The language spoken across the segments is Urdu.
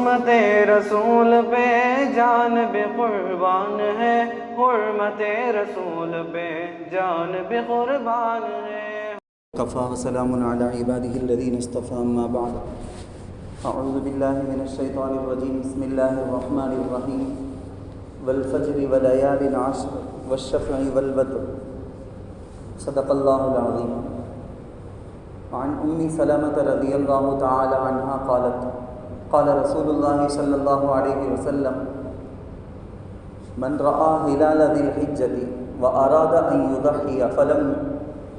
حرمت رسول پہ جان بھی قربان ہے، حرمت رسول پہ جان بھی قربان ہے۔ کفا وسلام علی عباده الذین اصطفى، اما بعد، اعوذ باللہ من الشیطان الرجیم، بسم اللہ الرحمن الرحیم، والفجر وليال عشر والشفع والوتر، صدق اللہ العظیم۔ عن ام سلمة رضی اللہ تعالی عنہا قالت قال رسول اللہ صلی اللہ علیہ وسلم من رأى هلال ذی الحجة وأراد أن يضحي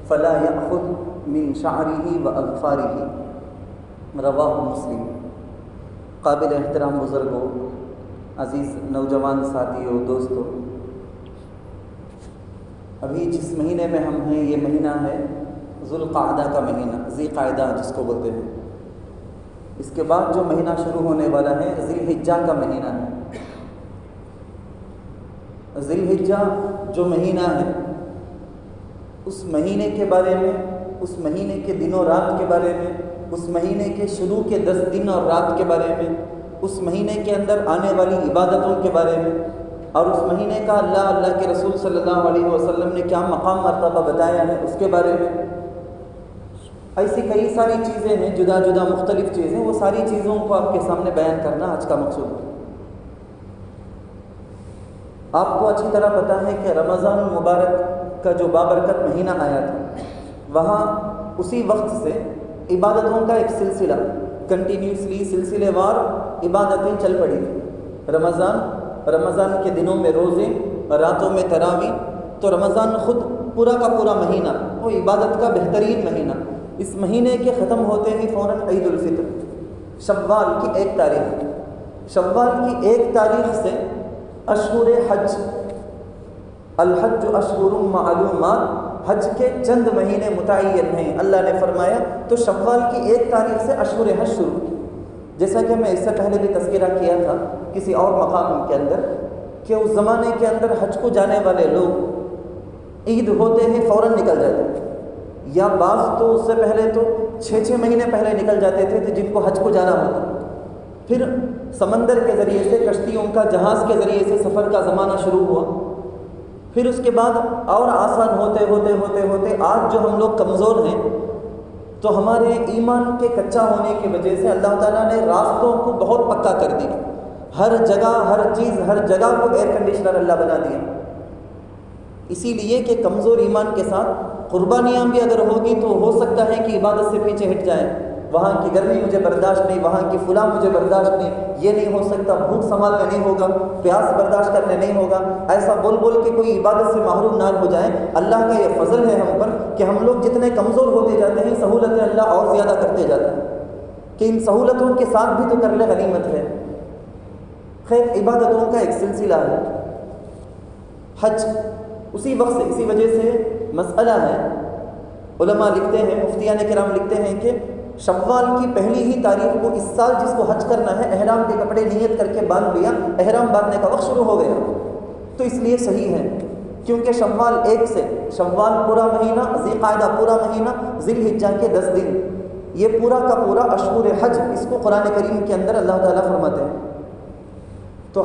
فلا يأخذ من شعره وأظفاره، رواہ مسلم۔ قابل احترام بزرگوں، عزیز نوجوان ساتھیوں، دوستوں، ابھی جس مہینے میں ہم ہیں یہ مہینہ ہے ذوالقعدہ کا مہینہ، ذی قعدہ جس کو بولتے ہیں۔ اس کے بعد جو مہینہ شروع ہونے والا ہے ذی الحجہ کا مہینہ ہے۔ ذی الحجہ جو مہینہ ہے، اس مہینے کے بارے میں، اس مہینے کے دن و رات کے بارے میں، اس مہینے کے شروع کے 10 دن اور رات کے بارے میں، اس مہینے کے اندر آنے والی عبادتوں کے بارے میں، اور اس مہینے کا اللہ کے رسول صلی اللہ علیہ وسلم نے کیا مقام مرتبہ بتایا ہے اس کے بارے میں، ایسی کئی ساری چیزیں ہیں، جدا جدا مختلف چیزیں، وہ ساری چیزوں کو آپ کے سامنے بیان کرنا آج کا مقصود ہے۔ آپ کو اچھی طرح پتہ ہے کہ رمضان المبارک کا جو بابرکت مہینہ آیا تھا، وہاں اسی وقت سے عبادتوں کا ایک سلسلہ کنٹینیوسلی سلسلے وار عبادتیں چل پڑی تھیں۔ رمضان کے دنوں میں روزے، راتوں میں تراویح، تو رمضان خود پورا کا پورا مہینہ وہ عبادت کا بہترین مہینہ۔ اس مہینے کے ختم ہوتے ہی فوراً عید الفطر، شوال کی 1 تاریخ، شوال کی 1 تاریخ سے اشہر حج، الحج اشہر معلومات، حج کے چند مہینے متعین ہیں اللہ نے فرمایا، تو شوال کی 1 تاریخ سے اشہر حج شروع۔ جیسا کہ میں اس سے پہلے بھی تذکرہ کیا تھا کسی اور مقام کے اندر، کہ اس زمانے کے اندر حج کو جانے والے لوگ عید ہوتے ہی فوراً نکل جاتے تھے، یا بعض تو اس سے پہلے تو 6 مہینے پہلے نکل جاتے تھے جن کو حج کو جانا ہوتا۔ پھر سمندر کے ذریعے سے، کشتیوں کا، جہاز کے ذریعے سے سفر کا زمانہ شروع ہوا۔ پھر اس کے بعد اور آسان ہوتے ہوتے ہوتے ہوتے آج جو ہم لوگ کمزور ہیں، تو ہمارے ایمان کے کچا ہونے کی وجہ سے اللہ تعالیٰ نے راستوں کو بہت پکا کر دیا، ہر جگہ ہر چیز، ہر جگہ کو ایئر کنڈیشنر اللہ بنا دیا، اسی لیے کہ کمزور ایمان کے ساتھ قربانیاں بھی اگر ہوگی تو ہو سکتا ہے کہ عبادت سے پیچھے ہٹ جائیں، وہاں کی گرمی مجھے برداشت نہیں، وہاں کی فلاں مجھے برداشت نہیں، یہ نہیں ہو سکتا، بھوک سنبھالنے نہیں ہوگا، پیاس برداشت کرنے نہیں ہوگا، ایسا بول بول کے کوئی عبادت سے محروم نہ ہو جائیں۔ اللہ کا یہ فضل ہے ہم پر کہ ہم لوگ جتنے کمزور ہوتے جاتے ہیں سہولتیں اللہ اور زیادہ کرتے جاتے ہیں، کہ ان سہولتوں کے ساتھ بھی تو کر لے غنیمت ہے۔ خیر، عبادتوں کا ایک سلسلہ ہے حج، اسی وقت سے، اسی وجہ سے مسئلہ ہے، علماء لکھتے ہیں، مفتیان کرام لکھتے ہیں کہ شوال کی پہلی ہی تاریخ کو اس سال جس کو حج کرنا ہے، احرام کے کپڑے نیت کر کے باندھ لیا، احرام باندھنے کا وقت شروع ہو گیا، تو اس لیے صحیح ہے، کیونکہ شوال 1 سے، شوال پورا مہینہ، ذی قعدہ پورا مہینہ، ذی الحجہ کے 10 دن، یہ پورا کا پورا اشہر حج، اس کو قرآن کریم کے اندر اللہ تعالیٰ فرماتے ہیں۔ تو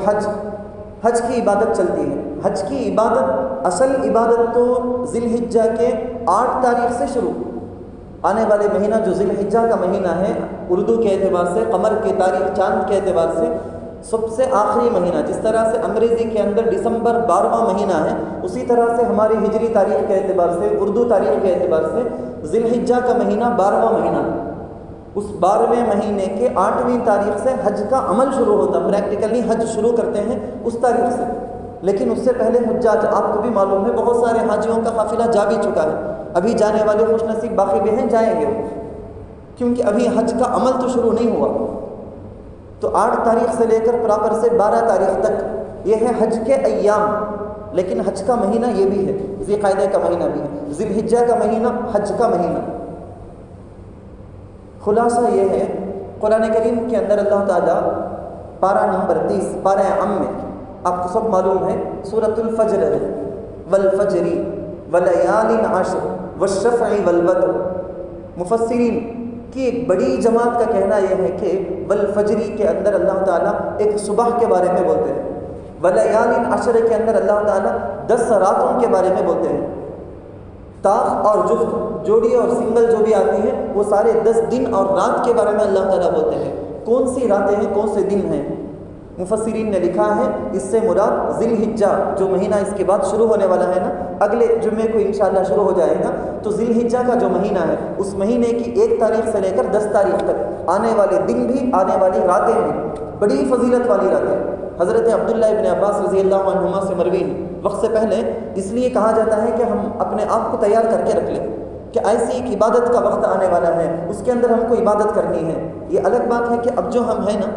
حج کی عبادت چلتی ہے۔ حج کی عبادت، اصل عبادت تو ذی الحجہ کے 8 تاریخ سے شروع، آنے والے مہینہ جو ذی الحجہ کا مہینہ ہے، اردو کے اعتبار سے، قمر کے تاریخ چاند کے اعتبار سے سب سے آخری مہینہ، جس طرح سے انگریزی کے اندر دسمبر 12واں مہینہ ہے، اسی طرح سے ہماری ہجری تاریخ کے اعتبار سے، اردو تاریخ کے اعتبار سے ذی الحجہ کا مہینہ 12واں مہینہ، اس 12ویں مہینے کے 8ویں تاریخ سے حج کا عمل شروع ہوتا، پریکٹیکلی حج شروع کرتے ہیں اس تاریخ سے۔ لیکن اس سے پہلے حجاج، آپ کو بھی معلوم ہے، بہت سارے حاجیوں کا قافلہ جا بھی چکا ہے، ابھی جانے والے خوش نصیب باقی بھی ہیں، جائیں گے، کیونکہ ابھی حج کا عمل تو شروع نہیں ہوا۔ تو 8 تاریخ سے لے کر پراپر سے 12 تاریخ تک یہ ہے حج کے ایام، لیکن حج کا مہینہ یہ بھی ہے، ذی قعدہ کا مہینہ بھی ہے، ذی الحجہ کا مہینہ، حج کا مہینہ۔ خلاصہ یہ ہے، قرآن کریم کے اندر اللہ تعالیٰ پارہ نمبر 30، پارہ ام میں، آپ کو سب معلوم ہے، سورۃ الفجر ہے، والفجر ولیال عشر والشفع والوتر۔ مفسرین کی ایک بڑی جماعت کا کہنا یہ ہے کہ والفجری کے اندر اللہ تعالیٰ ایک صبح کے بارے میں بولتے ہیں، ولیال عشر کے اندر اللہ تعالیٰ 10 راتوں کے بارے میں بولتے ہیں، طاق اور جفت جوڑی اور سنگل جو بھی آتی ہیں وہ سارے 10 دن اور رات کے بارے میں اللہ تعالیٰ بولتے ہیں۔ کون سی راتیں ہیں، کون سے دن ہیں؟ مفسرین نے لکھا ہے اس سے مراد ذی الحجہ جو مہینہ اس کے بعد شروع ہونے والا ہے نا، اگلے جمعے کو انشاءاللہ شروع ہو جائے گا، تو ذی الحجہ کا جو مہینہ ہے اس مہینے کی 1 تاریخ سے لے کر 10 تاریخ تک آنے والے دن بھی، آنے والی راتیں بھی بڑی فضیلت والی راتیں۔ حضرت عبداللہ ابن عباس رضی اللہ عنہما سے مروی وقت سے پہلے اس لیے کہا جاتا ہے کہ ہم اپنے آپ کو تیار کر کے رکھ لیں کہ ایسی ایک عبادت کا وقت آنے والا ہے، اس کے اندر ہم کو عبادت کرنی ہے۔ یہ الگ بات ہے کہ اب جو ہم ہیں نا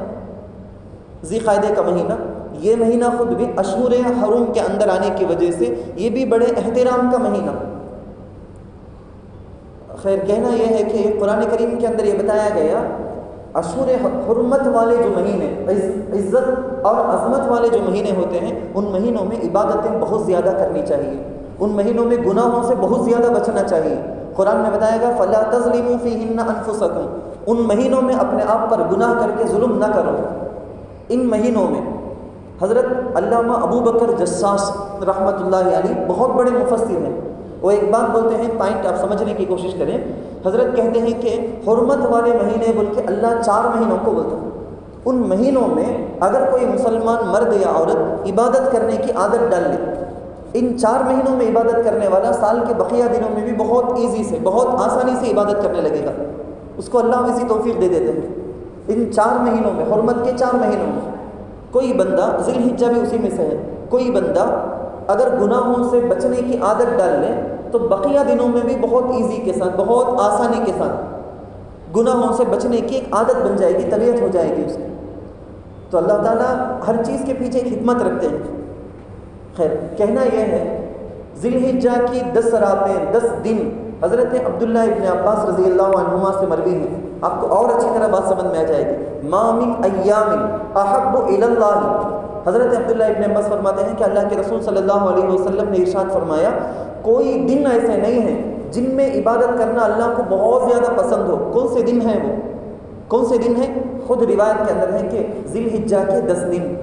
ذی قعدہ کا مہینہ، یہ مہینہ خود بھی اشہر حرم کے اندر آنے کی وجہ سے یہ بھی بڑے احترام کا مہینہ۔ خیر کہنا یہ ہے کہ قرآن کریم کے اندر یہ بتایا گیا اشہر حرمت والے جو مہینے، عزت اور عظمت والے جو مہینے ہوتے ہیں، ان مہینوں میں عبادتیں بہت زیادہ کرنی چاہیے، ان مہینوں میں گناہوں سے بہت زیادہ بچنا چاہیے۔ قرآن میں بتایا گا فَلَا تَظْلِمُوا فِيهِنَّ أَنفُسَكُمْ، ان مہینوں میں اپنے آپ پر گناہ کر کے ظلم نہ کرو۔ ان مہینوں میں حضرت علامہ ابو بکر جساس رحمۃ اللہ علیہ بہت بڑے مفسر ہیں، وہ ایک بات بولتے ہیں، پوائنٹ آپ سمجھنے کی کوشش کریں۔ حضرت کہتے ہیں کہ حرمت والے مہینے بول کے اللہ 4 مہینوں کو بولتا ہے، ان مہینوں میں اگر کوئی مسلمان مرد یا عورت عبادت کرنے کی عادت ڈال لے، ان 4 مہینوں میں عبادت کرنے والا سال کے بقیہ دنوں میں بھی بہت ایزی سے، بہت آسانی سے عبادت کرنے لگے گا، اس کو اللہ اسی توفیق دے دیتے ہیں۔ ان 4 مہینوں میں، حرمت کے 4 مہینوں میں کوئی بندہ، ذی الحجہ بھی اسی میں سے ہے، کوئی بندہ اگر گناہوں سے بچنے کی عادت ڈال لے تو بقیہ دنوں میں بھی بہت ایزی کے ساتھ، بہت آسانی کے ساتھ گناہوں سے بچنے کی ایک عادت بن جائے گی، طبیعت ہو جائے گی اس کی۔ تو اللہ تعالیٰ ہر چیز کے پیچھے ایک حکمت رکھتے ہیں۔ خیر کہنا یہ ہے ذی الحجہ کی 10 راتیں، 10 دن حضرت عبداللہ ابن عباس رضی اللہ عنہما سے مروی ہیں، آپ کو اور اچھی طرح بات سمجھ میں آ جائے گی۔ ما من ایام احب الی اللہ، حضرت عبداللہ ابن عباس فرماتے ہیں کہ اللہ کے رسول صلی اللہ علیہ وسلم نے ارشاد فرمایا کوئی دن ایسے نہیں ہیں جن میں عبادت کرنا اللہ کو بہت زیادہ پسند ہو۔ کون سے دن ہیں وہ؟ کون سے دن ہیں؟ خود روایت کے اندر ہے کہ ذی الحجہ کے 10 دن،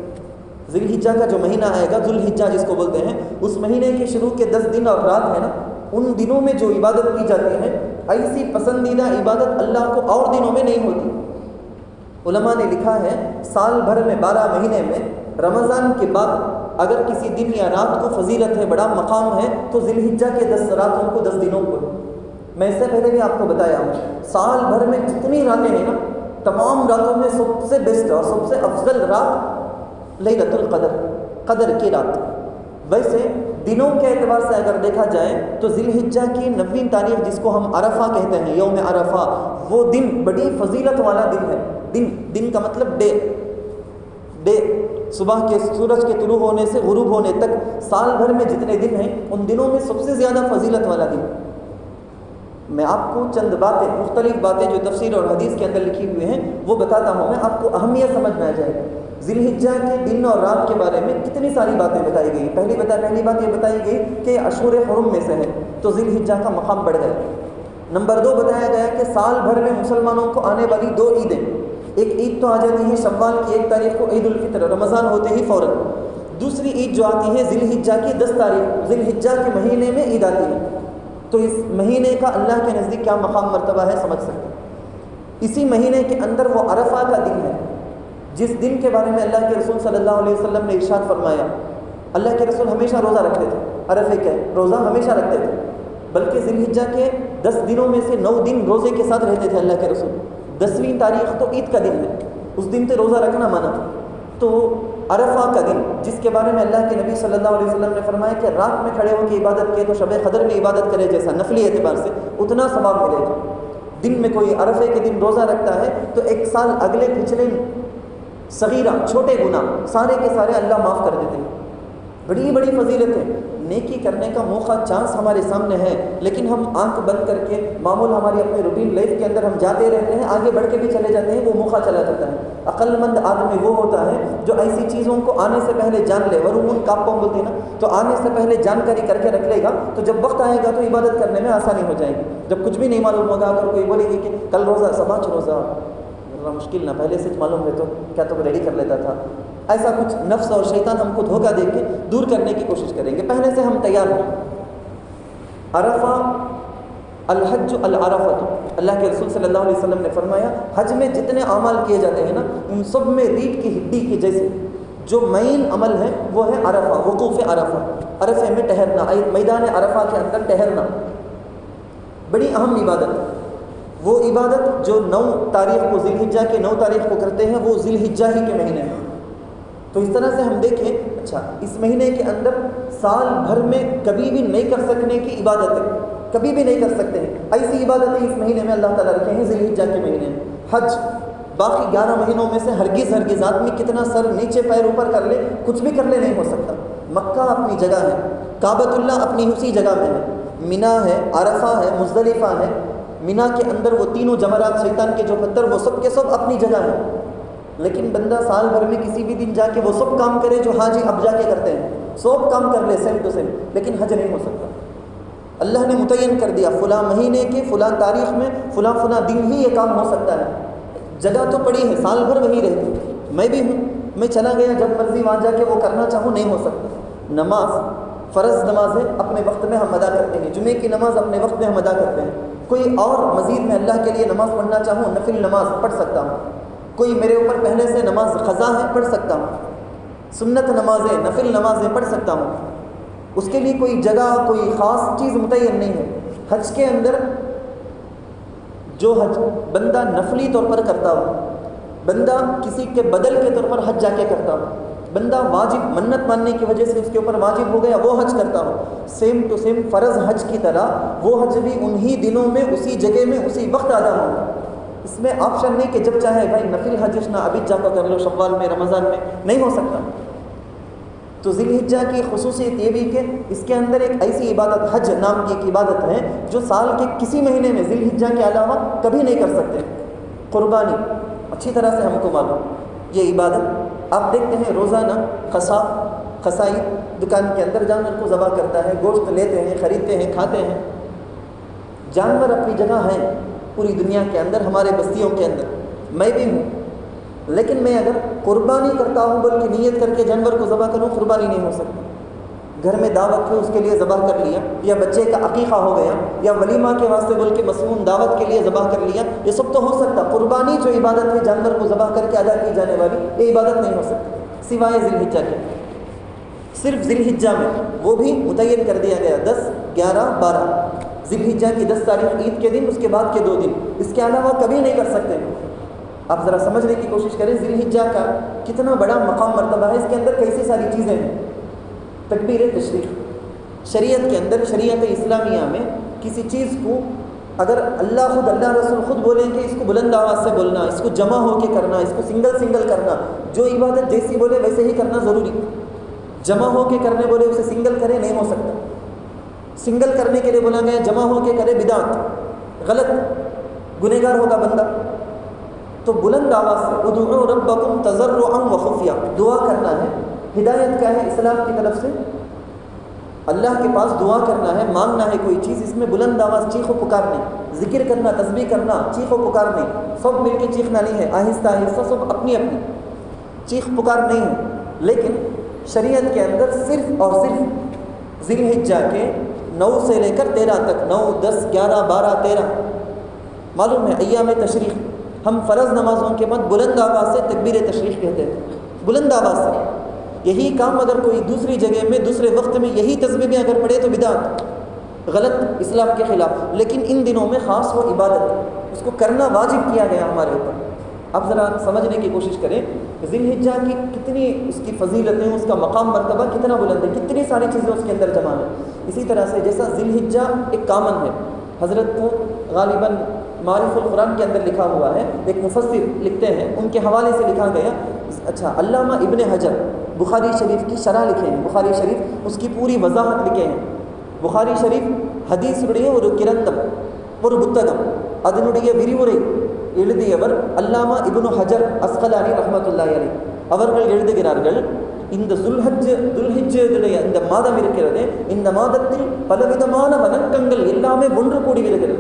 ذی الحجہ کا جو مہینہ آئے گا، ذو الحجہ جس کو بولتے ہیں، اس مہینے کے شروع کے 10 دن اور رات ہے نا، ان دنوں میں جو عبادت کی جاتی ہے، ایسی پسندیدہ عبادت اللہ کو اور دنوں میں نہیں ہوتی۔ علماء نے لکھا ہے سال بھر میں 12 مہینے میں رمضان کے بعد اگر کسی دن یا رات کو فضیلت ہے، بڑا مقام ہے، تو ذی الحجہ کے 10 راتوں کو، 10 دنوں کو۔ میں اس سے پہلے بھی آپ کو بتایا ہوں، سال بھر میں جتنی راتیں ہیں نا، تمام راتوں میں سب سے بیسٹ اور سب سے افضل رات لیلۃ القدر، قدر کی رات۔ ویسے دنوں کے اعتبار سے اگر دیکھا جائے تو ذی الحجہ کی 90ویں تاریخ جس کو ہم عرفہ کہتے ہیں، یوم عرفہ، وہ دن بڑی فضیلت والا دن ہے۔ دن کا مطلب ڈے، صبح کے سورج کے طلوع ہونے سے غروب ہونے تک سال بھر میں جتنے دن ہیں ان دنوں میں سب سے زیادہ فضیلت والا دن۔ میں آپ کو چند باتیں، مختلف باتیں جو تفسیر اور حدیث کے اندر لکھی ہوئی ہیں وہ بتاتا ہوں، میں آپ کو اہمیت سمجھ میں آ جائے گی۔ ذی الحجہ کے دن اور رات کے بارے میں کتنی ساری باتیں بتائی گئی۔ پہلی بات یہ بتائی گئی کہ اشہر حرم میں سے ہے تو ذی الحجہ کا مقام بڑھ گیا۔ نمبر 2 بتایا گیا کہ سال بھر میں مسلمانوں کو آنے والی 2 عیدیں، ایک عید تو آ جاتی ہے شوال کی 1 تاریخ کو، عید الفطر، رمضان ہوتے ہی فوراً۔ دوسری عید جو آتی ہے ذی الحجہ کی 10 تاریخ، ذی الحجہ کے مہینے میں عید آتی ہے، تو اس مہینے کا اللہ کے نزدیک کیا مقام مرتبہ ہے سمجھ سکتے ہیں۔ اسی مہینے کے اندر وہ عرفہ کا دن ہے، جس دن کے بارے میں اللہ کے رسول صلی اللہ علیہ وسلم نے ارشاد فرمایا، اللہ کے رسول ہمیشہ روزہ رکھتے تھے، عرفے کا روزہ ہمیشہ رکھتے تھے، بلکہ ذی الحجہ کے 10 دنوں میں سے 9 دن روزے کے ساتھ رہتے تھے اللہ کے رسول۔ 10ویں تاریخ تو عید کا دن ہے، اس دن سے روزہ رکھنا منع۔ تو عرفہ کا دن جس کے بارے میں اللہ کے نبی صلی اللہ علیہ وسلم نے فرمایا کہ رات میں کھڑے ہو کے عبادت کیے تو شب قدر میں عبادت کرے جیسا نفلی اعتبار سے اتنا ثواب ملے گا۔ دن میں کوئی عرفے کے دن روزہ رکھتا ہے تو 1 سال اگلے پچھلے صغیرہ چھوٹے گناہ سارے کے سارے اللہ معاف کر دیتے ہیں۔ بڑی بڑی فضیلتیں، نیکی کرنے کا موقع چانس ہمارے سامنے ہے، لیکن ہم آنکھ بند کر کے معمول ہماری اپنے روٹین لائف کے اندر ہم جاتے رہتے ہیں، آگے بڑھ کے بھی چلے جاتے ہیں، وہ موقع چلا جاتا ہے۔ عقل مند آدمی وہ ہوتا ہے جو ایسی چیزوں کو آنے سے پہلے جان لے، ورمون کاپوں بولتے ہیں نا، تو آنے سے پہلے جانکاری کر کے رکھ لے گا، تو جب وقت آئے گا تو عبادت کرنے میں آسانی ہو جائے گی۔ جب کچھ بھی نہیں معلوم ہوگا، اگر کوئی بولے گی کہ کل روزہ، سماج روزہ، مشکل نہ، پہلے سے معلوم ہے تو کیا تو ریڈی کر لیتا تھا، ایسا کچھ نفس اور شیطان ہم کو دھوکہ دے کے دور کرنے کی کوشش کریں گے۔ پہلے سے ہم تیار ہوں۔ عرفہ، الحج العرفۃ، اللہ کے رسول صلی اللہ علیہ وسلم نے فرمایا حج میں جتنے اعمال کیے جاتے ہیں نا، ان سب میں ریڑھ کی ہڈی کے جیسے جو مین عمل ہے وہ ہے عرفہ، وقوف عرفہ، عرفے میں ٹہرنا، میدان عرفہ کے اندر ٹہرنا، بڑی اہم عبادت ہے۔ وہ عبادت جو 9 تاریخ کو، ذی الحجہ کے 9 تاریخ کو کرتے ہیں، وہ ذی الحجہ ہی کے مہینے میں۔ تو اس طرح سے ہم دیکھیں، اچھا اس مہینے کے اندر سال بھر میں کبھی بھی نہیں کر سکنے کی عبادتیں، کبھی بھی نہیں کر سکتے ہیں، ایسی عبادتیں اس مہینے میں اللہ تعالیٰ رکھے ہیں، ذی الحجہ کے مہینے میں۔ حج، باقی 11 مہینوں میں سے ہرگز آدمی کتنا سر نیچے پیر اوپر کر لے، کچھ بھی کر لے نہیں ہو سکتا۔ مکہ اپنی جگہ ہے، کعبۃ اللہ اپنی اسی جگہ میں ہے، مینا ہے، عرفہ ہے، مزدلفہ ہے۔ مینا کے اندر وہ تینوں جمرات، شیطان کے جو پتھر، وہ سب کے سب اپنی جگہ ہیں، لیکن بندہ سال بھر میں کسی بھی دن جا کے وہ سب کام کرے جو حاجی اب جا کے کرتے ہیں، سب کام کر لے سیم ٹو سیم، لیکن حج نہیں ہو سکتا۔ اللہ نے متعین کر دیا فلاں مہینے کے فلاں تاریخ میں فلاں دن ہی یہ کام ہو سکتا ہے۔ جگہ تو پڑی ہے، سال بھر وہی رہتی، میں بھی ہوں، میں چلا گیا جب مرضی وہاں جا کے وہ کرنا چاہوں، نہیں ہو سکتا۔ نماز، فرض نمازیں اپنے وقت میں ہم ادا کرتے ہیں، جمعے کی نماز اپنے وقت میں ہم ادا کرتے ہیں۔ کوئی اور مزید میں اللہ کے لیے نماز پڑھنا چاہوں، نفل نماز پڑھ سکتا ہوں۔ کوئی میرے اوپر پہلے سے نماز قضا ہے، پڑھ سکتا ہوں۔ سنت نمازیں، نفل نمازیں پڑھ سکتا ہوں۔ اس کے لیے کوئی جگہ، کوئی خاص چیز متعین نہیں ہے۔ حج کے اندر جو حج بندہ نفلی طور پر کرتا ہو، بندہ کسی کے بدل کے طور پر حج جا کے کرتا ہو، بندہ واجب منت ماننے کی وجہ سے اس کے اوپر واجب ہو گیا وہ حج کرتا ہو، سیم ٹو سیم فرض حج کی طرح وہ حج بھی انہی دنوں میں، اسی جگہ میں، اسی وقت ادا ہوگا۔ اس میں آپشن نہیں کہ جب چاہے بھائی نفل حج نہ ابھی جا کر لو، شوال میں، رمضان میں، نہیں ہو سکتا۔ تو ذی الحجہ کی خصوصیت یہ بھی کہ اس کے اندر ایک ایسی عبادت، حج نام کی ایک عبادت ہے جو سال کے کسی مہینے میں ذی الحجہ کے علاوہ کبھی نہیں کر سکتے۔ قربانی، اچھی طرح سے ہم کو معلوم یہ عبادت، آپ دیکھتے ہیں روزانہ قصائی دکان کے اندر جانور کو ذبح کرتا ہے، گوشت لیتے ہیں، خریدتے ہیں، کھاتے ہیں۔ جانور اپنی جگہ ہیں پوری دنیا کے اندر، ہمارے بستیوں کے اندر، میں بھی ہوں، لیکن میں اگر قربانی کرتا ہوں بول کے نیت کر کے جانور کو ذبح کروں، قربانی نہیں ہو سکتی۔ گھر میں دعوت ہے اس کے لیے ذبح کر لیا، یا بچے کا عقیقہ ہو گیا، یا ولیمہ کے واسطے بول کے مسنون دعوت کے لیے ذبح کر لیا، یہ سب تو ہو سکتا۔ قربانی جو عبادت ہے جانور کو ذبح کر کے ادا کی جانے والی، یہ عبادت نہیں ہو سکتی سوائے ذی الحجہ کے۔ صرف ذی الحجہ میں، وہ بھی متعین کر دیا گیا 10، 11، 12 ذی الحجہ کی 10 تاریخ عید کے دن، اس کے بعد کے 2 دن، اس کے علاوہ کبھی نہیں کر سکتے۔ آپ ذرا سمجھنے کی کوشش کریں ذی الحجہ کا کتنا بڑا مقام مرتبہ ہے، اس کے اندر کیسی ساری چیزیں ہیں۔ تکبیر تشریق، شریعت کے اندر، شریعت اسلامیہ میں کسی چیز کو اگر اللہ رسول خود بولیں کہ اس کو بلند آواز سے بولنا، اس کو جمع ہو کے کرنا، اس کو سنگل کرنا، جو عبادت جیسی بولے ویسے ہی کرنا ضروری۔ جمع ہو کے کرنے بولے اسے سنگل کرے، نہیں ہو سکتا۔ سنگل کرنے کے لیے بولا گیا جمع ہو کے کرے، بدعت، غلط، گنہگار ہوگا بندہ۔ تو بلند آواز سے ادعوا ربکم تضرعا وخفیا، دعا کرنا ہے۔ ہدایت کیا ہے اسلام کی طرف سے؟ اللہ کے پاس دعا کرنا ہے، مانگنا ہے کوئی چیز، اس میں بلند آواز چیخ و پکار نہیں، ذکر کرنا، تسبیح کرنا، چیخ و پکار نہیں، سب مل کے چیخنا نہیں ہے، آہستہ آہستہ سب اپنی اپنی چیخ پکار نہیں ہے۔ لیکن شریعت کے اندر صرف اور صرف ذی الحجہ کے 9 سے لے کر 13 تک، 9، 10، 11، 12، 13 معلوم ہے ایام تشریق، ہم فرض نمازوں کے بعد بلند آواز سے تکبیر تشریق کہتے ہیں، بلند آواز سے۔ یہی کام اگر کوئی دوسری جگہ میں، دوسرے وقت میں یہی تسبیحیں اگر پڑھے تو بدعت، غلط، اسلام کے خلاف۔ لیکن ان دنوں میں خاص وہ عبادت، اس کو کرنا واجب کیا گیا ہمارے اوپر۔ اب ذرا سمجھنے کی کوشش کریں ذی الحجہ کی کتنی اس کی فضیلتیں، اس کا مقام مرتبہ کتنا بلند ہے، کتنی ساری چیزیں اس کے اندر جمع ہیں۔ اسی طرح سے جیسا ذی الحجہ ایک کامن ہے، حضرت غالباً معارف القرآن کے اندر لکھا ہوا ہے، ایک مفسر لکھتے ہیں، ان کے حوالے سے لکھا گیا، اچھا علامہ ابن حجر بخاری شریف کی شرح لکھے ہیں، بخاری شریف اس کی پوری وضاحت لکھے ہیں. بخاری شریف ஹதீஸுடைய ஒரு கிரந்தம், ஒரு புத்தகம். அதனுடைய விரிவுரை எழுதியவர் அல்லாமா இப்னு ஹஜர் அஸ்கலானி ரஹ்மத்துல்லாஹி அலைஹி. அவர்கள் எழுதுகிறார்கள், இந்த துல்ஹிஜ்ஜுடைய இந்த மாதம் இருக்கிறது, இந்த மாதத்தில் பலவிதமான வணக்கங்கள் எல்லாமே ஒன்று கூடி வருகிறது.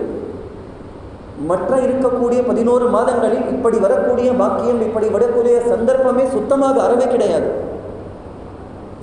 மற்ற இருக்கக்கூடிய 11 மாதங்களில் இப்படி வரக்கூடிய பாக்கியம், இப்படி வரக்கூடிய சந்தர்ப்பமே சுத்தமாக அறவே கிடையாது.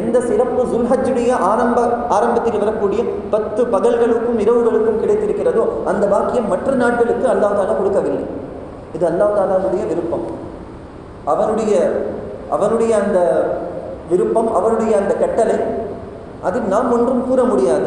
எந்த சிறப்பு ஸுல்ஹஜ்ஜுடைய ஆரம்பத்தில் வரக்கூடிய 10 பகல்களுக்கும் இரவுகளுக்கும் கிடைத்திருக்கிறதோ அந்த பாக்கியம் மற்ற நாட்களுக்கு அல்லாஹ் தஆலா கொடுக்கவில்லை. இது அல்லாஹ் தஆலாவுடைய விருப்பம், அவனுடைய அந்த விருப்பம், அவருடைய அந்த கட்டளை. அது நாம் ஒன்றும் கூற முடியாது.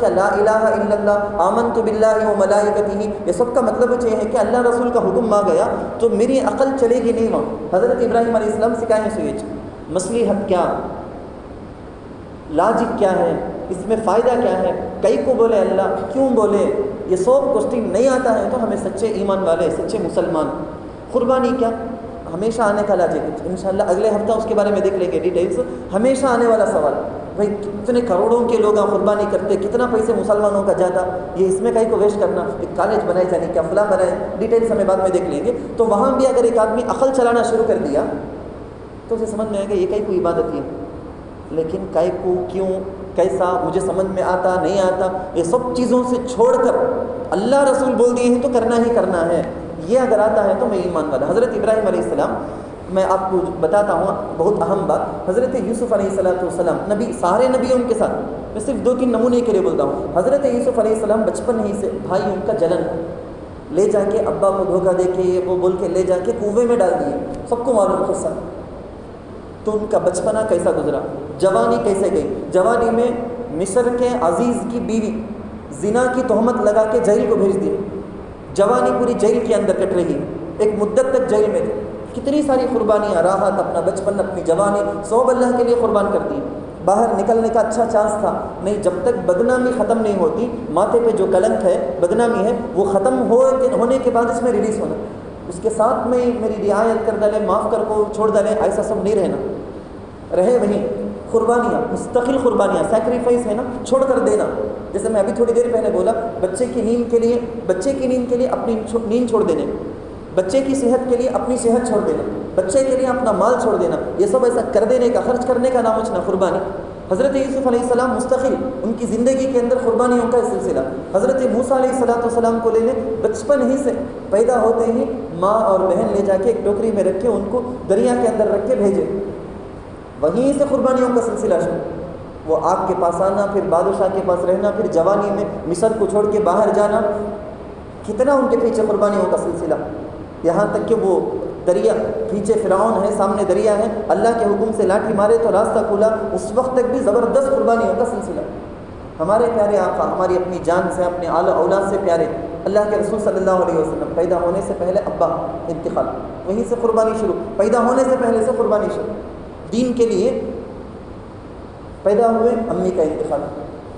کہ لا الہ الا اللہ آمنت باللہ و ملائکتہ، یہ سب کا مطلب یہ ہے کہ اللہ رسول کا حکم آ گیا تو میری عقل چلے گی نہیں وہاں۔ حضرت ابراہیم علیہ السلام سکھائیں سوئچ مصلحت کیا، لاجک کیا ہے، اس میں فائدہ کیا ہے، کئی کو بولے اللہ، کیوں بولے، یہ سب کوسٹنگ نہیں آتا ہے تو ہمیں سچے ایمان والے، سچے مسلمان۔ قربانی کیا ہمیشہ آنے کا لاجک، انشاءاللہ اگلے ہفتہ اس کے بارے میں دیکھ لیں گے ڈیٹیلز، ہمیشہ آنے والا سوال بھائی کتنے کروڑوں کے لوگ قربانی کرتے، کتنا پیسے مسلمانوں کا جاتا، یہ اس میں کہیں کو ویسٹ کرنا، ایک کالج بنائے جانے کیا فلاں بنائے، ڈیٹیلز ہمیں بعد میں دیکھ لیں گے۔ تو وہاں بھی اگر ایک آدمی عقل چلانا شروع کر دیا تو اسے سمجھ میں آئے گا یہ کہیں کو عبادت ہے، لیکن کئی کو کیوں کیسا مجھے سمجھ میں آتا نہیں آتا، یہ سب چیزوں سے چھوڑ کر اللہ رسول بول دیے ہیں تو کرنا ہی کرنا ہے، یہ اگر آتا ہے تو میں ایمان والا۔ حضرت ابراہیم علیہ السلام، میں آپ کو بتاتا ہوں بہت اہم بات، حضرت یوسف علیہ السلام نبی، سارے نبی ان کے ساتھ، میں صرف 2-3 نمونے کے لیے بولتا ہوں۔ حضرت یوسف علیہ السلام بچپن ہی سے بھائی ان کا جلن لے جا کے ابا کو دھوکہ دے کے یہ وہ بول کے لے جا کے کنویں میں ڈال دیے، سب کو معلوم قصہ۔ تو ان کا بچپنا کیسا گزرا، جوانی کیسے گئی، جوانی میں مصر کے عزیز کی بیوی زنا کی تہمت لگا کے جیل کو بھیج دی، جوانی پوری جیل کے اندر کٹ رہی، ایک مدت تک جیل میں تھے، کتنی ساری قربانیاں، راحت، اپنا بچپن، اپنی جوانی سب اللہ کے لیے قربان کر دی۔ باہر نکلنے کا اچھا چانس تھا نہیں، جب تک بدنامی ختم نہیں ہوتی، ماتھے پہ جو کلنک ہے، بدنامی ہے، وہ ختم ہونے کے بعد اس میں ریلیز ہونا، اس کے ساتھ میں میری رعایت کر ڈالے، معاف کر کو چھوڑ ڈالے، ایسا سب نہیں رہنا، رہے وہیں قربانیاں، مستقل قربانیاں، سیکریفائس ہے نا، چھوڑ کر دینا۔ جیسے میں ابھی تھوڑی دیر پہلے بولا، بچے کی نیند کے لیے اپنی نیند چھوڑ دینے، بچے کی صحت کے لیے اپنی صحت چھوڑ دینا، بچے کے لیے اپنا مال چھوڑ دینا، یہ سب ایسا کر دینے کا، خرچ کرنے کا نام اچھنا قربانی۔ حضرت یوسف علیہ السلام مستقل، ان کی زندگی کے اندر قربانیوں کا سلسلہ۔ حضرت موسیٰ علیہ السلام کو لے لیں، بچپن ہی سے پیدا ہوتے ہی ماں اور بہن لے جا کے ایک ٹوکری میں رکھ کے ان کو دریا کے اندر رکھ کے بھیجے، وہیں سے قربانیوں کا سلسلہ شروع۔ وہ آگ کے پاس آنا، پھر بادشاہ کے پاس رہنا، پھر جوانی میں مصر کو چھوڑ کے باہر جانا، کتنا ان کے پیچھے قربانیوں کا سلسلہ، یہاں تک کہ وہ دریا، پیچھے فرعون ہے، سامنے دریا ہے، اللہ کے حکم سے لاٹھی مارے تو راستہ کھلا، اس وقت تک بھی زبردست قربانیوں کا سلسلہ۔ ہمارے پیارے آقا ہماری اپنی جان سے، اپنے اعلیٰ اولاد سے پیارے اللہ کے رسول صلی اللہ علیہ وسلم، پیدا ہونے سے پہلے ابا انتقال، وہیں سے قربانی شروع، پیدا ہونے سے پہلے سے قربانی شروع، دین کے لیے پیدا ہوئے، امی کا انتقال،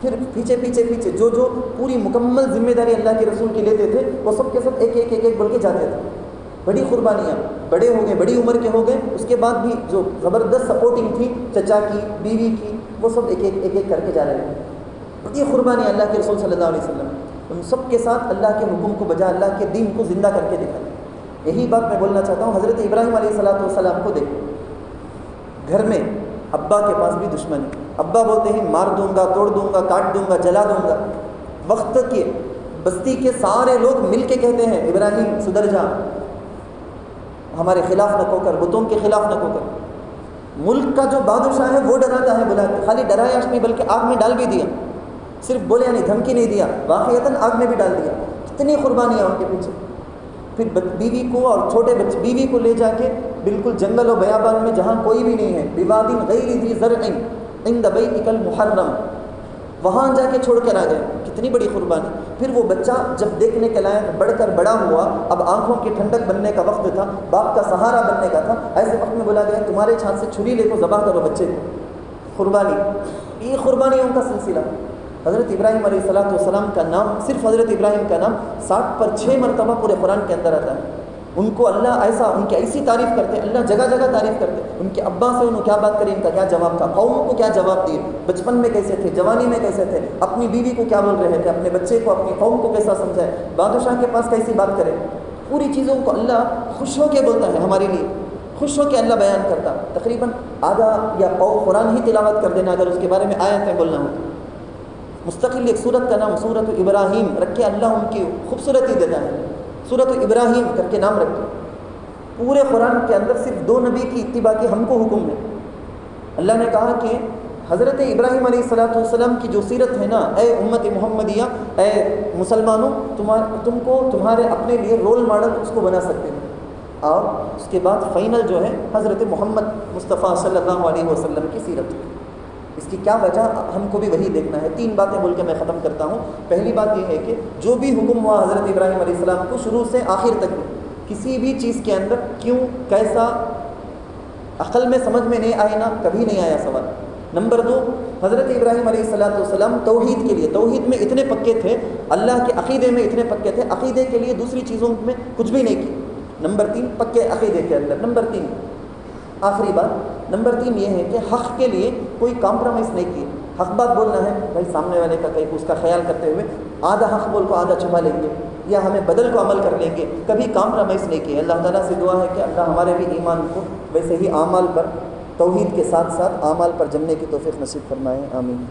پھر پیچھے جو پوری مکمل ذمہ داری اللہ کے رسول کی لیتے تھے وہ سب کے سب ایک بول کے جاتے تھے۔ بڑی قربانیاں، بڑے ہو گئے، بڑی عمر کے ہو گئے، اس کے بعد بھی جو زبردست سپورٹنگ تھی چچا کی، بیوی کی، وہ سب ایک کر کے جا رہے ہیں۔ بڑی قربانی اللہ کے رسول صلی اللہ علیہ وسلم، ان سب کے ساتھ اللہ کے حکم کو بجا، اللہ کے دین کو زندہ کر کے دکھایا۔ یہی بات میں بولنا چاہتا ہوں، حضرت ابراہیم علیہ السلام کو دیکھو، گھر میں ابا کے پاس بھی دشمنی، ابا بولتے ہیں مار دوں گا، توڑ دوں گا، کاٹ دوں گا، جلا دوں گا۔ وقت کے بستی کے سارے لوگ مل کے کہتے ہیں ابراہیم سدھر جا، ہمارے خلاف نہ کو کر، بتوں کے خلاف نہ کو کر۔ ملک کا جو بادشاہ ہے وہ ڈراتا ہے، بلا کے، خالی ڈرایا نہیں بلکہ آگ میں ڈال بھی دیا، صرف بولے نہیں، دھمکی نہیں دیا، واقعتاً آگ میں بھی ڈال دیا۔ کتنی قربانیاں ان کے پیچھے۔ پھر بیوی کو اور چھوٹے بچے، بیوی کو لے جا کے بالکل جنگل و بیابان میں جہاں کوئی بھی نہیں ہے، بواد غیر ذی زرع عند بیتک المحرم، وہاں جا کے چھوڑ کر آ گئے، کتنی بڑی قربانی۔ پھر وہ بچہ جب دیکھنے کے لائق بڑھ کر بڑا ہوا، اب آنکھوں کی ٹھنڈک بننے کا وقت تھا، باپ کا سہارا بننے کا تھا، ایسے وقت میں بولا گیا تمہارے چھان سے چھری لے کو ذبح کرو بچے کو، قربانی۔ یہ قربانیوں کا سلسلہ۔ حضرت ابراہیم علیہ السلام کا نام، صرف حضرت ابراہیم کا نام 60 پر 6 مرتبہ پورے قرآن کے اندر آتا ہے۔ ان کو اللہ ایسا، ان کی ایسی تعریف کرتے، اللہ جگہ جگہ تعریف کرتے۔ ان کے ابا سے انہوں کیا بات کری، ان کا کیا جواب تھا، قوم کو کیا جواب دیے، بچپن میں کیسے تھے، جوانی میں کیسے تھے، اپنی بیوی کو کیا بول رہے تھے، اپنے بچے کو، اپنی قوم کو کیسا سمجھائے، بادشاہ کے پاس کیسی بات کرے، پوری چیزوں کو اللہ خوش ہو کے بولتا ہے، ہمارے لیے خوش ہو کے اللہ بیان کرتا۔ تقریباً آدھا یا پاؤ قرآن ہی تلاوت کر دینا اگر اس کے بارے میں آیتیں بولنا ہو۔ مستقل ایک سورت کا نام سورت ابراہیم رکھ کے اللہ ان کی خوبصورتی دیتا ہے، سورت ابراہیم کر کے نام رکھ کے۔ پورے قرآن کے اندر صرف 2 نبی کی اتباع کی ہم کو حکم ہے۔ اللہ نے کہا کہ حضرت ابراہیم علیہ السلام کی جو سیرت ہے نا، اے امت محمدیہ، اے مسلمانوں، تم کو تمہارے اپنے لیے رول ماڈل اس کو بنا سکتے ہیں۔ اور اس کے بعد فائنل جو ہے حضرت محمد مصطفیٰ صلی اللہ علیہ وسلم کی سیرت۔ اس کی کیا وجہ ہم کو بھی وہی دیکھنا ہے. 3 باتیں بول کے میں ختم کرتا ہوں. پہلی بات یہ ہے کہ جو بھی حکم ہوا حضرت ابراہیم علیہ السلام کو شروع سے آخر تک کسی بھی چیز کے اندر کیوں کیسا عقل میں سمجھ میں نہیں آئے نا, کبھی نہیں آیا سوال. نمبر 2, حضرت ابراہیم علیہ السلام توحید کے لیے, توحید میں اتنے پکے تھے, اللہ کے عقیدے میں اتنے پکے تھے, عقیدے کے لیے دوسری چیزوں میں کچھ بھی نہیں کی. نمبر 3, پکے عقیدے کے اندر. نمبر 3, آخری بات, نمبر 3 یہ ہے کہ حق کے لیے کوئی کمپرومائز نہیں کی. حق بات بولنا ہے بھائی, سامنے والے کا کہیں اس کا خیال کرتے ہوئے آدھا حق بول کو آدھا چھپا لیں گے یا ہمیں بدل کو عمل کر لیں گے, کبھی کمپرومائز نہیں کی. اللہ تعالیٰ سے دعا ہے کہ اللہ ہمارے بھی ایمان کو ویسے ہی اعمال پر, توحید کے ساتھ ساتھ اعمال پر جمنے کی توفیق نصیب فرمائے. آمین.